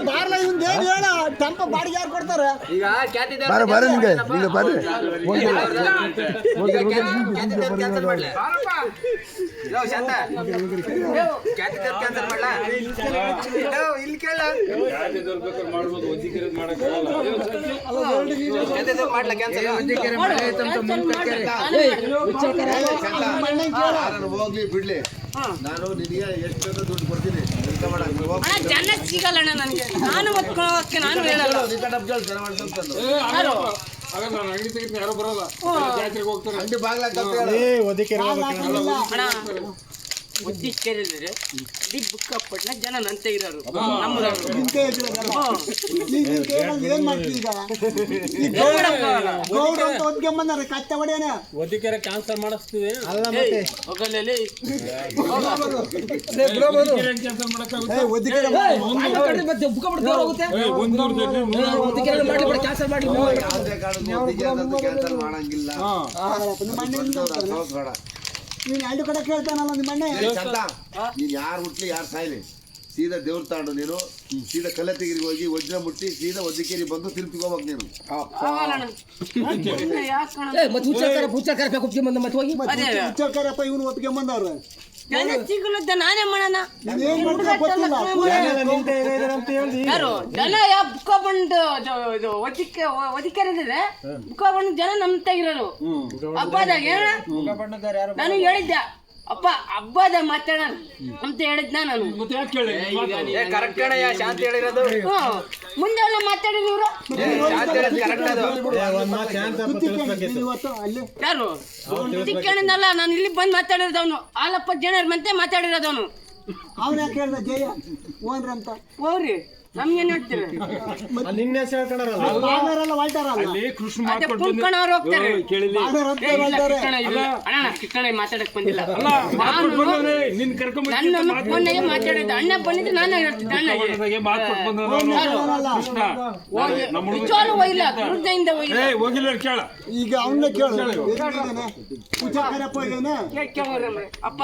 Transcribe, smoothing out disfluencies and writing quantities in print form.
ಬಾರ್ಲ ಇವ್ನು ಏನು ಹೇಳ ಟೆಂಪ ಬಾಡಿಗೆ ಯಾರು ಕೊಡ್ತಾರೆ ಈಗ ಹೋಗ್ಲಿ ಬಿಡ್ಲಿ ನಾನು ನಿನಗೆ ಎಷ್ಟು ದುಡ್ಡು ಕೊಡ್ತೀನಿ ಜನ ಸಿಗಲ್ಲಣ್ಣ ನನಗೆ ನಾನು ಒಪ್ಕೊಳ್ಳೋಕೆ ನಾನು ಹೇಳಲ್ಲ ಯಾರೋ ಬರಲ್ಲ ಜಾತ್ರೆಗೆ ಹೋಗ್ತಾರೆ ಅಂಗಡಿ ಬಾಗ್ಲಾಕ ಉದ್ದಿಕ್ಕೇರಿದ್ರೆ ಬುಕ್ಕಪ್ಪಟ್ನ ಜನ ನಂತೆ ಇರೋರು ಏನ್ ಮಾಡ್ತೀವಿ ಈಗ ಗೌಡ ಅಂತ ಒದ್ಕೊಂಬಂದಾರೆ ಕಚ್ಚ ಹೊಡೆಯನ ಒದಿಕೆರೆ ಕ್ಯಾನ್ಸಲ್ ಮಾಡಿಸ್ತೀವಿ ಅಲ್ಲ ಮತ್ತೆ ಹೋಗಲ್ಲೇ ಕ್ಯಾನ್ಸಲ್ ಮಾಡಂಗಿಲ್ಲ ನೀನ್ ಎರಡು ಕಡೆ ಕೇಳ್ತಾನಲ್ಲ ನಿಮ್ಮ ಅಣ್ಣ ನೀನ್ ಯಾರು ಹುಟ್ಲಿ ಯಾರು ಸಾಯ್ಲಿ ಸೀದಾ ದೇವ್ರ ತಾಂಡು ನೀನು ಸೀದಾ ಕಲ್ಲತ್ತಿಗಿರಿಗೆ ಹೋಗಿ ವಜ್ರ ಮುಟ್ಟಿ ಸೀದಾ ಒದ್ದಿಕೇರಿ ಬಂದು ತಿರುಪಿಗೋಗ್ಬೇಕು ನೀನು ಹುಚ್ಚಕ್ಕರಪ್ಪ ಇವನು ಒಪ್ಕೊಂಬಂದವ್ರು ನಾನೇ ಮಾಡೋಣ ಯಾರು ಜನ ಬುಕ್ಕ ಬಂದು ಒದಿಕೆರಿದ್ರೆ ಬುಕ್ಕ ಬಂದು ಜನ ನಮ್ತಾ ಇರೋರು ಹಬ್ಬದಾಗ ಹೇಳ ನಾನು ಹೇಳಿದ್ದೆ ಅಪ್ಪ ಹಬ್ಬದ ಮಾತಾಡ ಅಂತ ಹೇಳಿದ್ನ ನಾನು ಕರೆಕ್ಟ್ ಶಾಂತಿ ಹೇಳಿರೋದು ಮುಂದೆ ಎಲ್ಲ ಮಾತಾಡಿದ್ರು ಇವರು ಯಾರು ಸಿಕ್ಕಣಿಂದಲ್ಲ ನಾನು ಇಲ್ಲಿ ಬಂದು ಮಾತಾಡಿರೋದವನು ಹಾಲಪ್ಪ ಜನರ ಮಂತೆ ಮಾತಾಡಿರೋದವನು ಅವನ ಯಾಕೆ ಹೇಳ್ದ ಜಯ ಓನ್ರ ಅಂತ ಹೋಗ್ರಿ ನಮ್ಗೇನ್ ಹೇಳ್ತೀರಿ ಬಾಗ್ಲಾರಲ್ಲ ವಾಲ್ಟಾರಲ್ಲ ಪುಂಕಣವ್ರು ಹೋಗ್ತಾರೆ ಕಿಕ್ಕಣ ಮಾತಾಡಕ್ ಬಂದಿಲ್ಲ ನನ್ನ ಫೋನ್ನಾಗೆ ಮಾತಾಡಿದ್ದೆ ಅಣ್ಣ ಬಂದಿದ್ರೆ ನಾನು ಹೇಳ್ತಿದ್ದೆ ನಿಜವಾಗ್ಲೂ ಹೋಗಿಲ್ಲ ದುರ್ಗದಿಂದ ಹೋಗಿಲ್ಲ ಈಗ ಅವನ್ನ ಕೇಳು ಹುಚ್ಚಕ್ಕರಪ್ಪ ಇದ್ದಾನೆ ಅಪ್ಪ